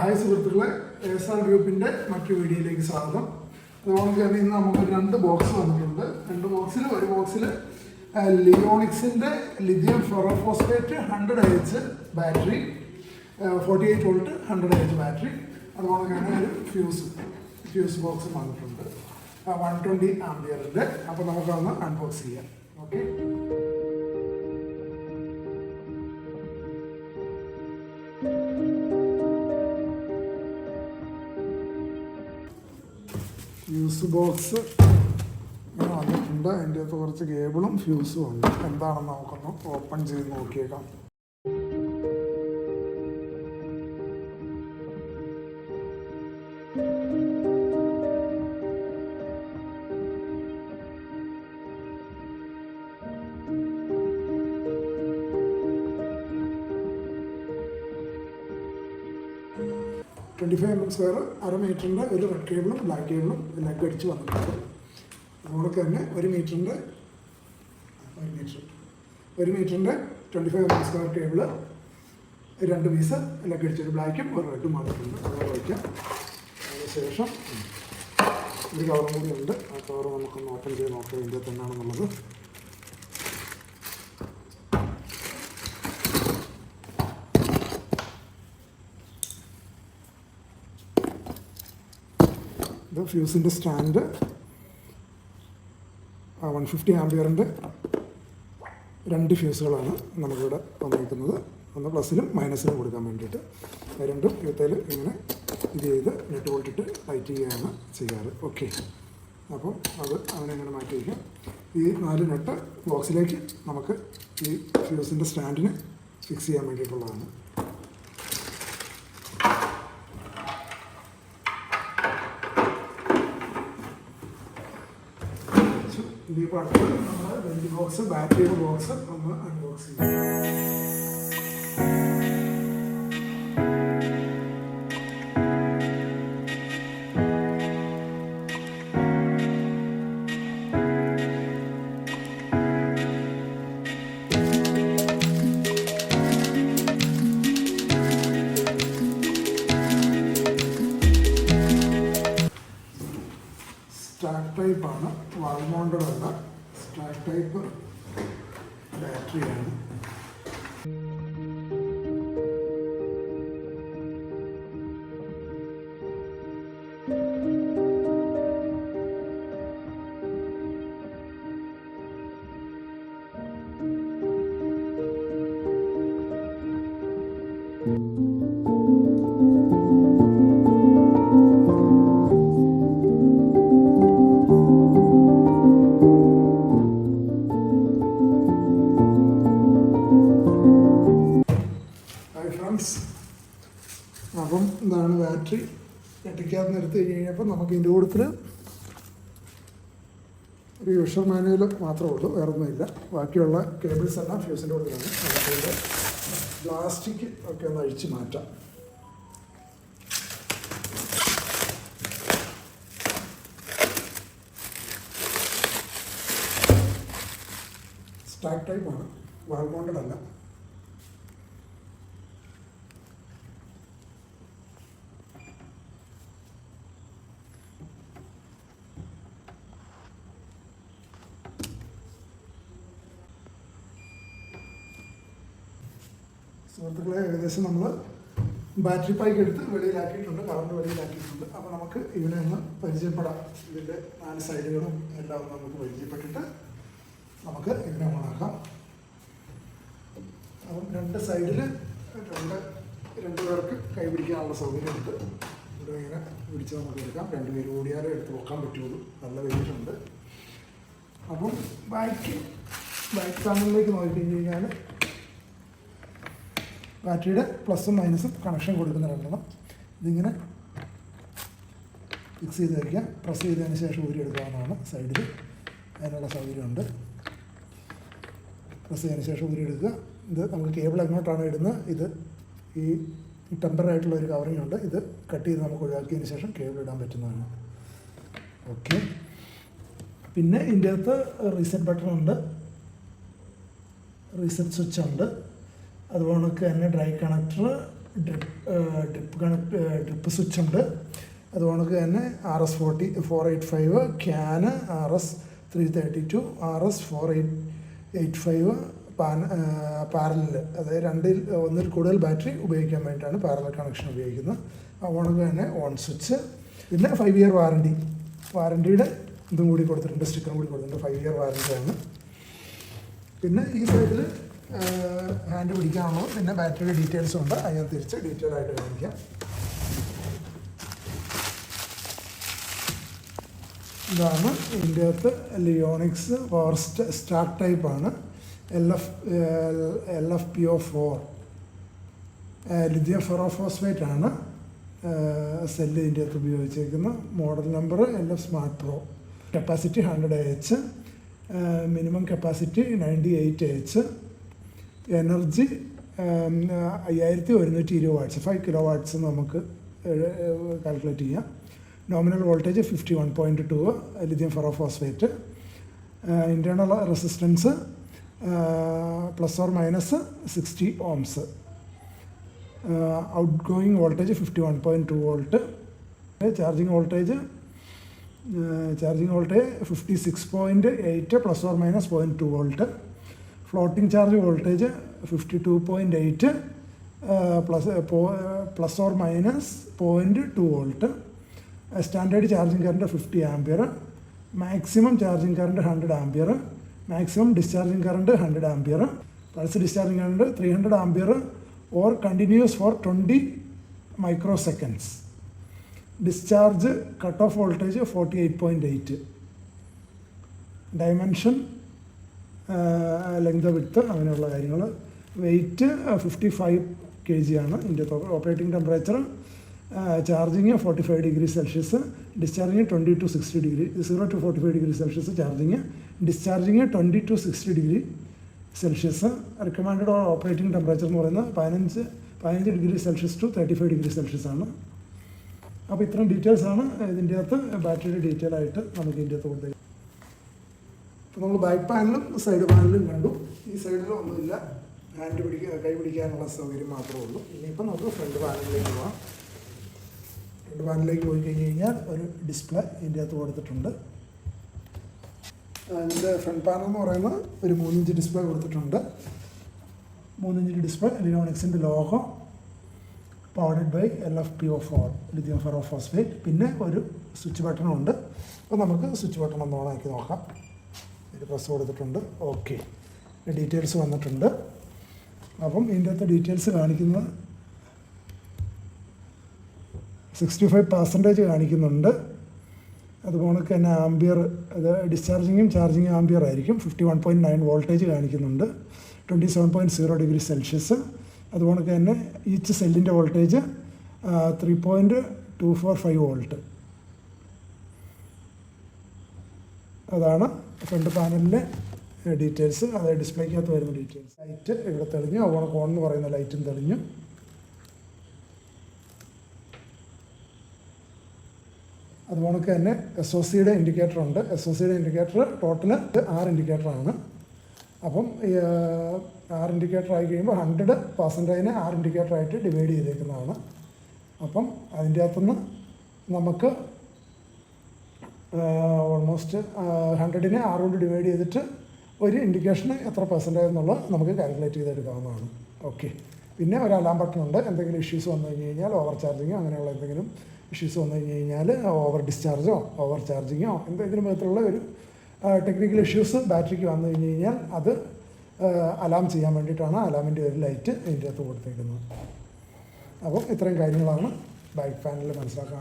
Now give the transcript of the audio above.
Hi സുഹൃത്തുക്കളെ, SR ഗ്രൂപ്പിൻ്റെ മറ്റൊരു വീഡിയോയിലേക്ക് സ്വാഗതം. അതുപോലെ തന്നെ ഇന്ന് നമുക്ക് 2 ബോക്സ് വന്നിട്ടുണ്ട്. 2 ബോക്സിൽ ഒരു ബോക്സിൽ ലിയോണിക്സിൻ്റെ lithium ferrophosphate 100Ah battery, 48 volt 100Ah battery, അതുപോലെ തന്നെ ഒരു ഫ്യൂസ് ബോക്സ് വന്നിട്ടുണ്ട് 120 ആംപിയറിൻ്റെ. അപ്പോൾ നമുക്കൊന്ന് അൺബോക്സ് ചെയ്യാം. ഓക്കെ, ഫ്യൂസ് ബോക്സ് ഇങ്ങനെ വന്നിട്ടുണ്ട്. അതിൻ്റെ അകത്ത് കുറച്ച് കേബിളും ഫ്യൂസും ഉണ്ട്. എന്താണെന്ന് നമുക്കൊന്ന് ഓപ്പൺ ചെയ്ത് നോക്കിയേക്കാം. $25mm അര മീറ്ററിൻ്റെ ഒരു റെഡ് കേബിളും ബ്ലാക്ക് കേബിളും ലെഗ് അടിച്ച് വന്നിട്ടുണ്ട്. അതുപോലെ തന്നെ 1 മീറ്ററിൻ്റെ 25mm കേബിള് 2 പീസ് ലെഗ് അടിച്ച്, ഒരു ബ്ലാക്കും ഒരു റെഡും വന്നിട്ടുണ്ട്. അതുപോലെ വയ്ക്കാം. അതിനുശേഷം ഒരു കവറും കൂടി ഉണ്ട്. ആ കവർ നമുക്കൊന്ന് ഓപ്പൺ ചെയ്ത് നോക്കാം ഇതിൻ്റെ തന്നെയാണെന്നുള്ളത്. ഇത് ഫ്യൂസിൻ്റെ സ്റ്റാൻഡ്, 150 ആംപിയറിൻ്റെ 2 ഫ്യൂസുകളാണ് നമുക്കിവിടെ വന്നിരിക്കുന്നത്. ഒന്ന് പ്ലസിലും മൈനസിലും കൊടുക്കാൻ വേണ്ടിയിട്ട്. രണ്ടും ഇവത്തേൽ ഇങ്ങനെ ഇത് ചെയ്ത് നെറ്റ് വോൾട്ടിട്ട് ടൈറ്റ് ചെയ്യുകയാണ് ചെയ്യാറ്. ഓക്കെ, അപ്പോൾ അത് അവനെങ്ങനെ മാറ്റി വയ്ക്കാം. ഈ 4 നെട്ട് ബോക്സിലേക്ക് നമുക്ക് ഈ ഫ്യൂസിൻ്റെ സ്റ്റാൻഡിന് ഫിക്സ് ചെയ്യാൻ വേണ്ടിയിട്ടുള്ളതാണ്. ഈ പാട്ട് നമ്മൾ വെഞ്ച് ബോക്സ്, ബാറ്ററിയുടെ ബോക്സ് ഒന്ന് അൺബോക്സ് ചെയ്യും. സ്റ്റാക്ക് ടൈപ്പാണ്, വാൾ മൗണ്ടഡ് അല്ല, സ്റ്റാക്ക് ടൈപ്പ് ബാറ്ററിയാണ്. അപ്പം ഇതാണ് ബാറ്ററി. കെട്ടിക്കാതെ എടുത്ത് കഴിഞ്ഞപ്പോൾ നമുക്ക് ഇതിൻ്റെ കൂട്ടത്തിൽ ഒരു യൂസർ മാനുവൽ മാത്രമേ ഉള്ളൂ, വേറെ ഒന്നുമില്ല. ബാക്കിയുള്ള കേബിൾസ് എല്ലാം ഫ്യൂസിൻ്റെ കൂട്ടത്തിലാണ്. അതിൻ്റെ പ്ലാസ്റ്റിക് ഒക്കെ ഒന്ന് അഴിച്ച് മാറ്റാം. സ്റ്റാക്ക് ടൈപ്പാണ്, വാൾ മൗണ്ടഡ് അല്ല. സുഹൃത്തുക്കളെ, ഏകദേശം നമ്മൾ ബാറ്ററി പാക്ക് എടുത്ത് വെളിയിലാക്കിയിട്ടുണ്ട്, കറണ്ട് വെളിയിലാക്കിയിട്ടുണ്ട്. അപ്പോൾ നമുക്ക് ഇതിനെ ഒന്ന് പരിചയപ്പെടാം. ഇതിൻ്റെ 4 സൈഡുകളും എല്ലാം ഒന്ന് നമുക്ക് പരിചയപ്പെട്ടിട്ട് നമുക്ക് ഇതിനെ ഓണാക്കാം. അപ്പം 2 സൈഡിൽ 2 പേർക്ക് കൈ പിടിക്കാനുള്ള സൗകര്യം ഉണ്ട്. ഇവിടെ ഇങ്ങനെ പിടിച്ച് നമുക്ക് എടുക്കാം. 2 പേര് ഓടിയാലേ എടുത്ത് നോക്കാൻ പറ്റുള്ളൂ, നല്ല വെയിറ്റുണ്ട്. അപ്പം ബാക്ക് പാനലിലേക്ക് നോക്കിക്കഴിഞ്ഞാൽ ബാറ്ററിയുടെ പ്ലസും മൈനസും കണക്ഷൻ കൊടുക്കുന്ന 2 ഇതിങ്ങനെ ഫിക്സ് ചെയ്ത് വയ്ക്കാം. പ്രസ് ചെയ്തതിന് ശേഷം ഊരിയെടുക്കാവുന്നതാണ്. സൈഡിൽ അതിനുള്ള സൗകര്യമുണ്ട്. പ്രസ് ചെയ്തതിന് ശേഷം ഊരിയെടുക്കുക. ഇത് നമുക്ക് കേബിൾ എങ്ങോട്ടാണ് ഇടുന്നത്, ഇത് ഈ ടെമ്പററി ആയിട്ടുള്ള ഒരു കവറിംഗ് ഉണ്ട്. ഇത് കട്ട് ചെയ്ത് നമുക്ക് ഒഴിവാക്കിയതിന് ശേഷം കേബിൾ ഇടാൻ പറ്റുന്നതാണ്. ഓക്കെ, പിന്നെ ഇതിൻ്റെ അകത്ത് റീസെറ്റ് ബട്ടൺ ഉണ്ട്, റീസെറ്റ് സ്വിച്ച് ഉണ്ട്. അതുപോലെ തന്നെ ഡ്രൈ കണക്ടർ, ഡ്രിപ്പ് സ്വിച്ച് ഉണ്ട്. അതുകൊണ്ട് തന്നെ RS485 can RS332 RS485 parallel, അതായത് ഒന്നിൽ കൂടുതൽ ബാറ്ററി ഉപയോഗിക്കാൻ വേണ്ടിയിട്ടാണ് പാരലൽ കണക്ഷൻ ഉപയോഗിക്കുന്നത്. അതുകൊണ്ട് തന്നെ ഓൺ സ്വിച്ച്. പിന്നെ 5 ഇയർ വാറണ്ടിയുടെ ഇതും കൂടി കൊടുത്തിട്ടുണ്ട്, സ്റ്റിക്കറും കൂടി കൊടുത്തിട്ടുണ്ട്. 5 ഇയർ വാറണ്ടിയാണ്. പിന്നെ ഈ സൈഡിൽ ഹാൻഡ് പിടിക്കാനുള്ളത്, പിന്നെ ബാറ്ററിയുടെ ഡീറ്റെയിൽസും ഉണ്ട്. അത് ഞാൻ തിരിച്ച് ഡീറ്റെയിൽ ആയിട്ട് കാണിക്കാം. ഇതാണ് ഇതിൻ്റെ അകത്ത് ലിയോണിക്സ് പവർ സ്റ്റാർട്ട് ടൈപ്പാണ്. LFPO4 ലിഥിയം ഫെറോഫോസ്ഫേറ്റ് ആണ് സെല്ല് ഇതിൻ്റെ അകത്ത് ഉപയോഗിച്ചേക്കുന്നത്. Model number LF smart pro. Capacity 100 AH, minimum capacity 98 AH, energy 5120 watts, 5 kilo watts നമുക്ക് കാൽക്കുലേറ്റ് ചെയ്യാം. Nominal voltage 51.2 lithium ferrophosphate. Internal resistance ±60 ohms. Out going voltage 51.2 volt. Charging voltage 56.8 ±0.2 volt. Floating charge voltage 52.8 ±0.2 volt. Standard charging current 50 ampere. Maximum charging current 100 ampere. Maximum discharging current 100 ampere. Pulse discharging current 300 ampere or continuous for 20 microseconds. Discharge cut off voltage 48.8. Dimension, length, width, അങ്ങനെയുള്ള കാര്യങ്ങൾ. Weight 55 kg ആണ്. ഇതിൻ്റെ operating temperature charging 45 degree Celsius, discharging 20 to 60 degree, 0 to 45 degree Celsius charging, discharging 20 to 60 degree Celsius. Recommended operating temperature എന്ന് പറയുന്നത് 15 degree Celsius to 35 degree Celsius ആണ്. അപ്പോൾ ഇത്രയും ഡീറ്റെയിൽസാണ് ഇതിൻ്റെ അകത്ത് ബാറ്ററിയുടെ ഡീറ്റെയിൽ ആയിട്ട് നമുക്ക് ഇതിൻ്റെ അകത്ത് കൊടുത്തത്. അപ്പോൾ നമ്മൾ ബാക്ക് പാനലും സൈഡ് പാനലും കണ്ടു. ഈ സൈഡിൽ ഒന്നുമില്ല, കൈ പിടിക്കാനുള്ള സൗകര്യം മാത്രമേ ഉള്ളൂ. ഇനിയിപ്പോൾ നമുക്ക് ഫ്രണ്ട് പാനലിലേക്ക് പോകാം. ഫ്രണ്ട് പാനലിലേക്ക് പോയി കഴിഞ്ഞാൽ ഒരു ഡിസ്പ്ലേ ഇതിൻ്റെ അകത്ത് കൊടുത്തിട്ടുണ്ട്. ഇതിൻ്റെ ഫ്രണ്ട് പാനൽ എന്ന് പറയുന്നത് ഒരു 3 ഇഞ്ച് ഡിസ്പ്ലേ കൊടുത്തിട്ടുണ്ട്. 3 ഇഞ്ച് ഡിസ്പ്ലേ, ലിയോണിക്സിൻ്റെ logo, powered by LFPO4 lithium ferrophosphate. പിന്നെ ഒരു സ്വിച്ച് ബട്ടണും ഉണ്ട്. അപ്പോൾ നമുക്ക് സ്വിച്ച് ബട്ടൺ ഒന്ന് ഓണാക്കി നോക്കാം. ഒരു പ്രസ് കൊടുത്തിട്ടുണ്ട്. ഓക്കെ, ഡീറ്റെയിൽസ് വന്നിട്ടുണ്ട്. അപ്പം ഇതിൻ്റെ അകത്ത് ഡീറ്റെയിൽസ് കാണിക്കുന്നത് 65% കാണിക്കുന്നുണ്ട്. അതുപോലെ തന്നെ ആംബിയർ, അത് ഡിസ്ചാർജിങ്ങും ചാർജിങ്ങും ആംബിയർ ആയിരിക്കും. 51.9 വോൾട്ടേജ് കാണിക്കുന്നുണ്ട്. 27.0 ഡിഗ്രി സെൽഷ്യസ്. അതുപോലെ തന്നെ ഈച്ച് സെല്ലിൻ്റെ വോൾട്ടേജ് 3.245 വോൾട്ട്. അതാണ് ഫ്രണ്ട് പാനലിലെ ഡീറ്റെയിൽസ്. അതായത് ഡിസ്പ്ലേക്കകത്ത് വരുന്ന ഡീറ്റെയിൽസ്. ലൈറ്റ് ഇവിടെ തെളിഞ്ഞു, അതുപോലെ ഓൺ എന്ന് പറയുന്ന ലൈറ്റും തെളിഞ്ഞു. അതുപോലെ തന്നെ SOCയുടെ ഇൻഡിക്കേറ്റർ ഉണ്ട്. SOCയുടെ ഇൻഡിക്കേറ്റർ ടോട്ടൽ 6 ഇൻഡിക്കേറ്ററാണ്. അപ്പം 6 ഇൻഡിക്കേറ്റർ ആയി കഴിയുമ്പോൾ 100%-നെ 6 ഇൻഡിക്കേറ്ററായിട്ട് ഡിവൈഡ് ചെയ്തേക്കുന്നതാണ്. അപ്പം അതിൻ്റെ അകത്തുനിന്ന് നമുക്ക് ഓൾമോസ്റ്റ് 100-നെ 6 കൊണ്ട് ഡിവൈഡ് ചെയ്തിട്ട് ഒരു ഇൻഡിക്കേഷന് എത്ര പെർസെൻറ്റേജ് എന്നുള്ളത് നമുക്ക് കാൽക്കുലേറ്റ് ചെയ്തെടുക്കാവുന്നതാണ്. ഓക്കെ, പിന്നെ ഒരു അലാം ബട്ടൺ ഉണ്ട്. എന്തെങ്കിലും ഇഷ്യൂസ് വന്നു കഴിഞ്ഞ് കഴിഞ്ഞാൽ, ഓവർ ചാർജിങ്ങോ അങ്ങനെയുള്ള എന്തെങ്കിലും ഇഷ്യൂസ് വന്നു കഴിഞ്ഞ് കഴിഞ്ഞാൽ, ഓവർ ഡിസ്ചാർജോ ഓവർ ചാർജിങ്ങോ എന്തെങ്കിലും വിധത്തിലുള്ള ഒരു ടെക്നിക്കൽ ഇഷ്യൂസ് ബാറ്ററിക്ക് വന്നു കഴിഞ്ഞ് കഴിഞ്ഞാൽ അത് അലാം ചെയ്യാൻ വേണ്ടിയിട്ടാണ് അലാമിൻ്റെ ഒരു ലൈറ്റ് ഇതിൻ്റെ അകത്ത് കൊടുത്തേക്കുന്നത്. അപ്പോൾ ഇത്രയും കാര്യങ്ങളാണ് ബാക്ക് പാനലിൽ മനസ്സിലാക്കാൻ.